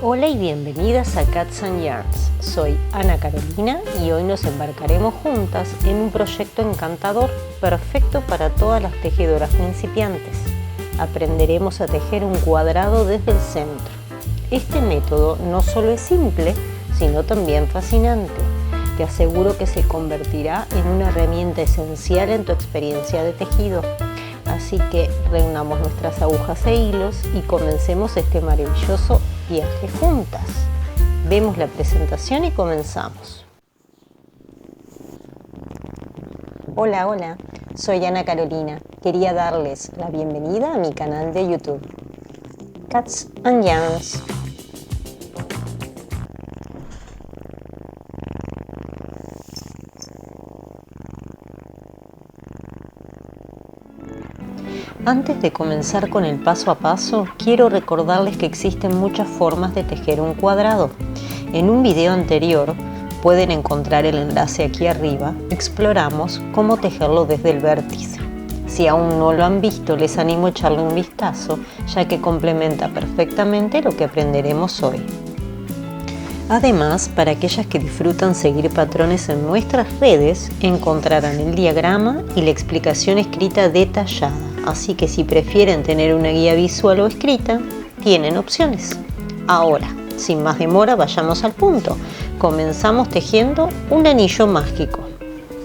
Hola y bienvenidas a Cats and Yarns. Soy Ana Carolina y hoy nos embarcaremos juntas en un proyecto encantador, perfecto para todas las tejedoras principiantes. Aprenderemos a tejer un cuadrado desde el centro. Este método no solo es simple, sino también fascinante. Te aseguro que se convertirá en una herramienta esencial en tu experiencia de tejido. Así que reunamos nuestras agujas e hilos y comencemos este maravilloso viaje juntas. Vemos la presentación y comenzamos. Hola, soy Ana Carolina. Quería darles la bienvenida a mi canal de YouTube, Cats and Yarns. Antes de comenzar con el paso a paso, quiero recordarles que existen muchas formas de tejer un cuadrado. En un video anterior, pueden encontrar el enlace aquí arriba, exploramos cómo tejerlo desde el vértice. Si aún no lo han visto, les animo a echarle un vistazo, ya que complementa perfectamente lo que aprenderemos hoy. Además, para aquellas que disfrutan seguir patrones en nuestras redes, encontrarán el diagrama y la explicación escrita detallada. Así que si prefieren tener una guía visual o escrita, tienen opciones. Ahora, sin más demora, vayamos al punto. Comenzamos tejiendo un anillo mágico.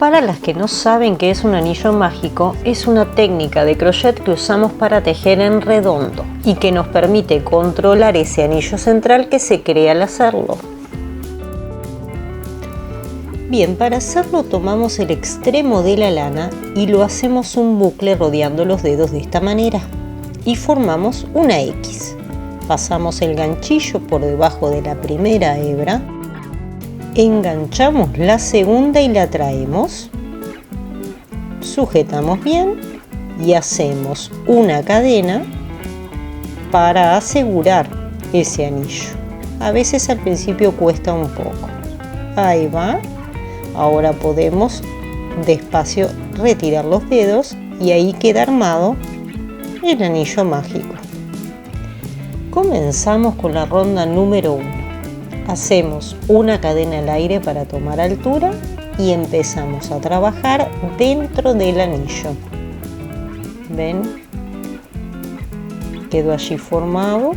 Para las que no saben qué es un anillo mágico, es una técnica de crochet que usamos para tejer en redondo y que nos permite controlar ese anillo central que se crea al hacerlo. Bien, para hacerlo tomamos el extremo de la lana y lo hacemos un bucle rodeando los dedos de esta manera y formamos una X. Pasamos el ganchillo por debajo de la primera hebra, enganchamos la segunda y la traemos, sujetamos bien y hacemos una cadena para asegurar ese anillo. A veces al principio cuesta un poco. Ahí va. Ahora podemos despacio retirar los dedos y ahí queda armado el anillo mágico. Comenzamos con la ronda número 1. Hacemos una cadena al aire para tomar altura y empezamos a trabajar dentro del anillo. ¿Ven? Quedó allí formado.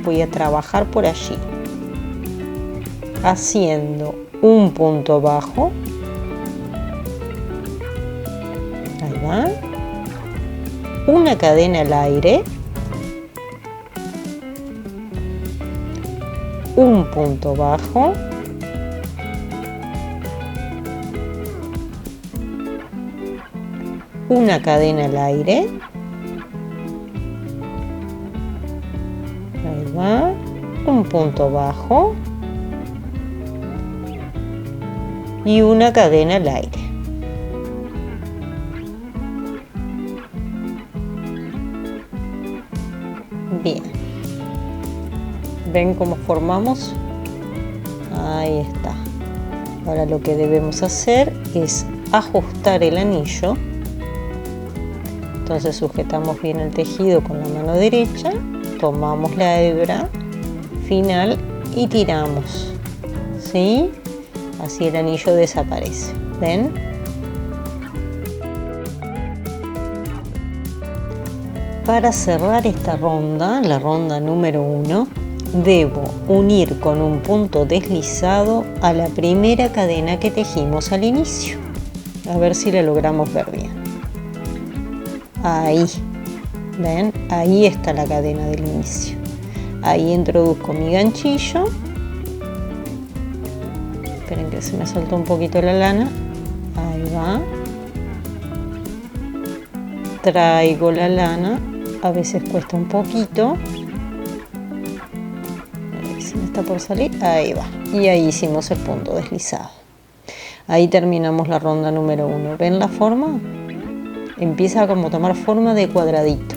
Voy a trabajar por allí, haciendo un punto bajo. Ahí va. Una cadena al aire. Un punto bajo. Una cadena al aire. Ahí va. Un punto bajo. Y una cadena al aire. Bien. ¿Ven cómo formamos? Ahí está. Ahora lo que debemos hacer es ajustar el anillo. Entonces sujetamos bien el tejido con la mano derecha, tomamos la hebra final y tiramos. ¿Sí? Así el anillo desaparece. ¿Ven? Para cerrar esta ronda, la ronda número 1, debo unir con un punto deslizado a la primera cadena que tejimos al inicio. A ver si la logramos ver bien. Ahí. ¿Ven? Ahí está la cadena del inicio. Ahí introduzco mi ganchillo. Esperen que se me soltó un poquito la lana. Ahí va. Traigo la lana. A veces cuesta un poquito. A ver si me está por salir. Ahí va. Y ahí hicimos el punto deslizado. Ahí terminamos la ronda número 1. ¿Ven la forma? Empieza como a tomar forma de cuadradito.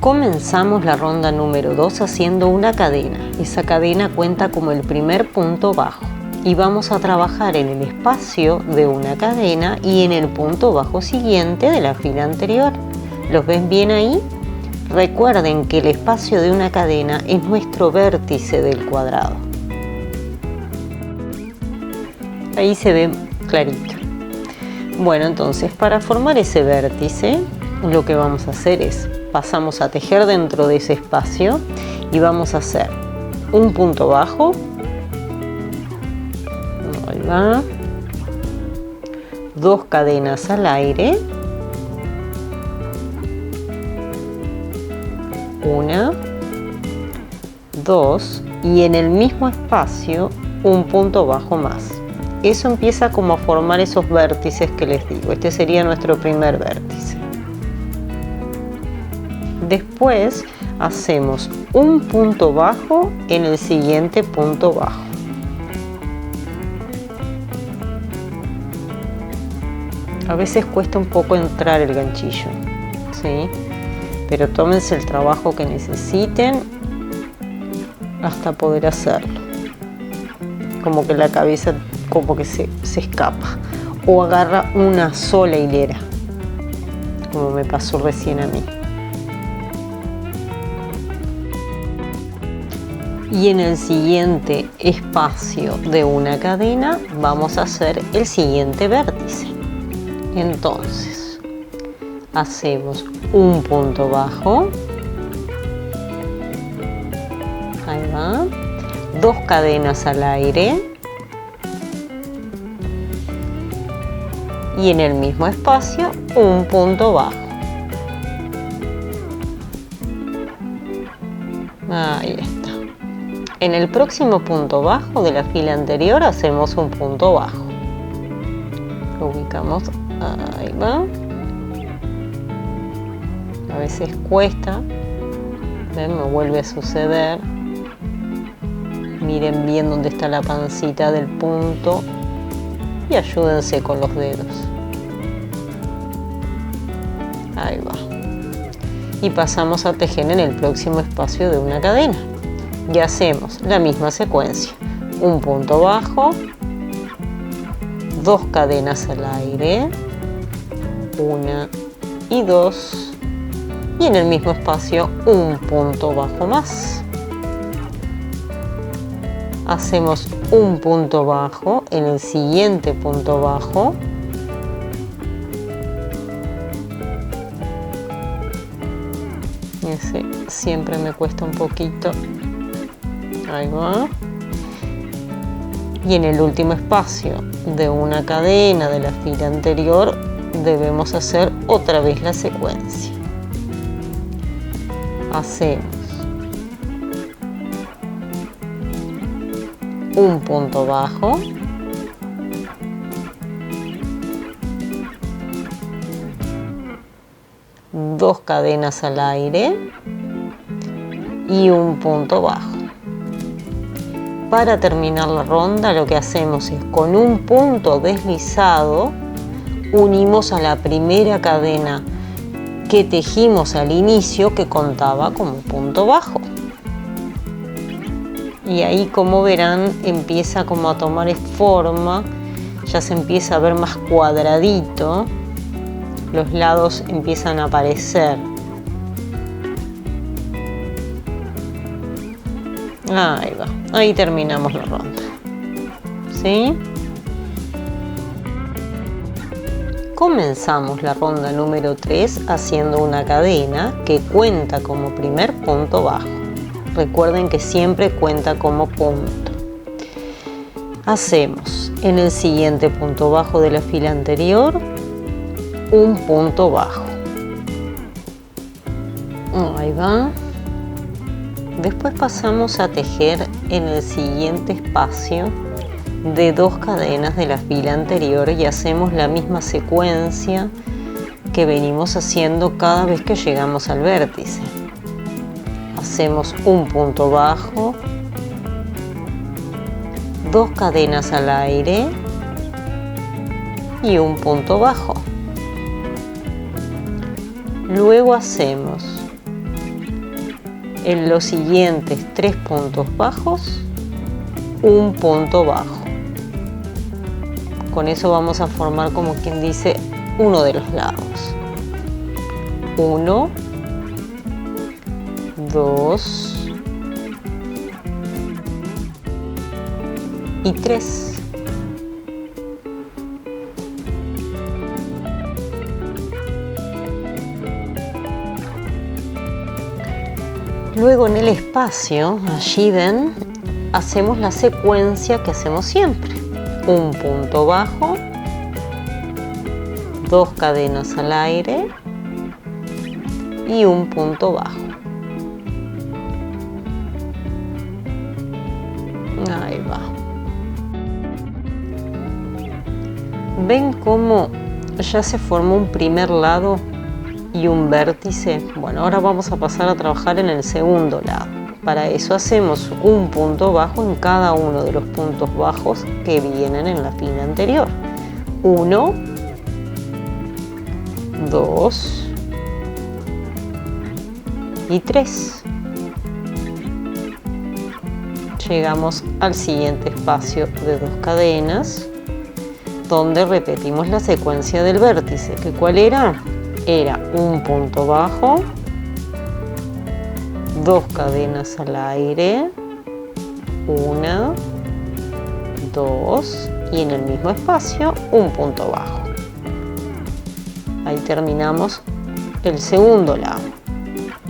Comenzamos la ronda número 2 haciendo una cadena. Esa cadena cuenta como el primer punto bajo. y vamos a trabajar en el espacio de una cadena y en el punto bajo siguiente de la fila anterior. ¿Los ven bien ahí? Recuerden que el espacio de una cadena es nuestro vértice del cuadrado. Ahí se ve clarito. Bueno, entonces para formar ese vértice, lo que vamos a hacer es, pasamos a tejer dentro de ese espacio y vamos a hacer un punto bajo. Ahí va. 2 cadenas al aire. 1, 2 y en el mismo espacio un punto bajo más. Eso empieza como a formar esos vértices que les digo. Este sería nuestro primer vértice. Después hacemos un punto bajo en el siguiente punto bajo. A veces cuesta un poco entrar el ganchillo, ¿sí? Pero tómense el trabajo que necesiten hasta poder hacerlo. Como que la cabeza como que se escapa o agarra una sola hilera, como me pasó recién a mí. Y en el siguiente espacio de una cadena vamos a hacer el siguiente vértice. Entonces hacemos un punto bajo, ahí va, 2 cadenas al aire y en el mismo espacio un punto bajo. Ahí está. En el próximo punto bajo de la fila anterior hacemos un punto bajo. Lo ubicamos, ahí va. A veces cuesta, ¿ven? Me vuelve a suceder. Miren bien dónde está la pancita del punto y ayúdense con los dedos. Ahí va. Y pasamos a tejer en el próximo espacio de una cadena. Y hacemos la misma secuencia. Un punto bajo, 2 cadenas al aire, 1 y 2, y en el mismo espacio un punto bajo más. Hacemos un punto bajo en el siguiente punto bajo. Ese siempre me cuesta un poquito. Ahí va. Y en el último espacio de una cadena de la fila anterior debemos hacer otra vez la secuencia. Hacemos un punto bajo, dos cadenas al aire y un punto bajo. Para terminar la ronda lo que hacemos es con un punto deslizado unimos a la primera cadena que tejimos al inicio, que contaba como punto bajo. Y ahí, como verán, empieza como a tomar forma, ya se empieza a ver más cuadradito, los lados empiezan a aparecer. Ahí va, ahí terminamos la ronda, ¿sí? Comenzamos la ronda número 3 haciendo una cadena que cuenta como primer punto bajo. Recuerden que siempre cuenta como punto. Hacemos en el siguiente punto bajo de la fila anterior un punto bajo. Ahí va. Después pasamos a tejer en el siguiente espacio de 2 cadenas de la fila anterior y hacemos la misma secuencia que venimos haciendo cada vez que llegamos al vértice. Hacemos un punto bajo, 2 cadenas al aire y un punto bajo. Luego hacemos en los siguientes 3 puntos bajos un punto bajo. Con eso vamos a formar, como quien dice, uno de los lados. 1, 2 y 3. Luego en el espacio, allí ven, hacemos la secuencia que hacemos siempre. Un punto bajo, 2 cadenas al aire y un punto bajo. Ahí va. ¿Ven cómo ya se formó un primer lado y un vértice? Bueno, ahora vamos a pasar a trabajar en el segundo lado. Para eso hacemos un punto bajo en cada uno de los puntos bajos que vienen en la fila anterior. 1, 2 y 3. Llegamos al siguiente espacio de 2 cadenas, donde repetimos la secuencia del vértice. ¿Que cuál era? Era un punto bajo, 2 cadenas al aire, 1, 2 y en el mismo espacio un punto bajo. Ahí terminamos el segundo lado.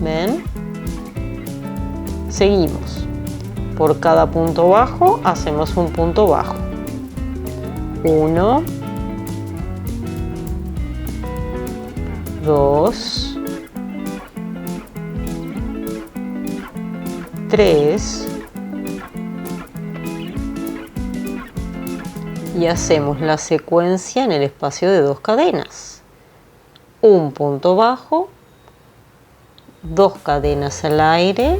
¿Ven? Seguimos. Por cada punto bajo hacemos un punto bajo. 1, 2, 3 y hacemos la secuencia en el espacio de 2 cadenas. Un punto bajo, 2 cadenas al aire,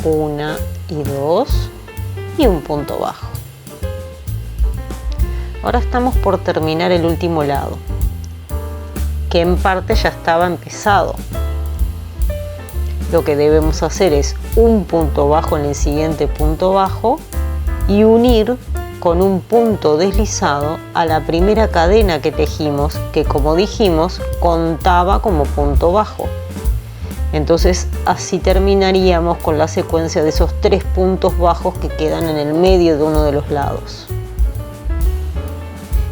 1 y 2 y un punto bajo. Ahora estamos por terminar el último lado, que en parte ya estaba empezado. Lo que debemos hacer es un punto bajo en el siguiente punto bajo y unir con un punto deslizado a la primera cadena que tejimos, que como dijimos contaba como punto bajo. Entonces así terminaríamos con la secuencia de esos 3 puntos bajos que quedan en el medio de uno de los lados.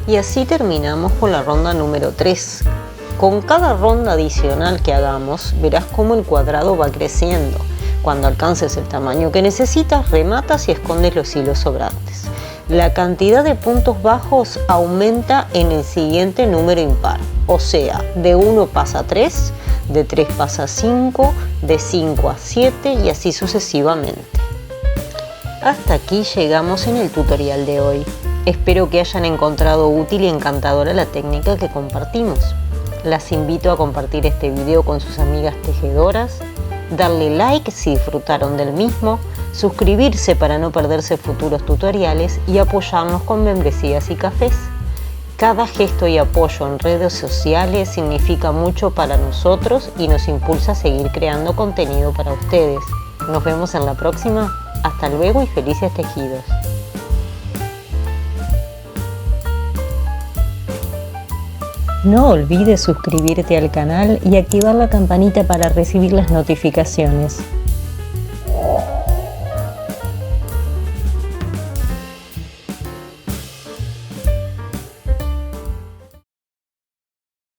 Y así terminamos con la ronda número 3. Con cada ronda adicional que hagamos, verás cómo el cuadrado va creciendo. Cuando alcances el tamaño que necesitas, rematas y escondes los hilos sobrantes. La cantidad de puntos bajos aumenta en el siguiente número impar. O sea, de 1 pasa a 3, de 3 pasa a 5, de 5 a 7 y así sucesivamente. Hasta aquí llegamos en el tutorial de hoy. Espero que hayan encontrado útil y encantadora la técnica que compartimos. Las invito a compartir este video con sus amigas tejedoras, darle like si disfrutaron del mismo, suscribirse para no perderse futuros tutoriales y apoyarnos con membresías y cafés. Cada gesto y apoyo en redes sociales significa mucho para nosotros y nos impulsa a seguir creando contenido para ustedes. Nos vemos en la próxima. Hasta luego y felices tejidos. No olvides suscribirte al canal y activar la campanita para recibir las notificaciones.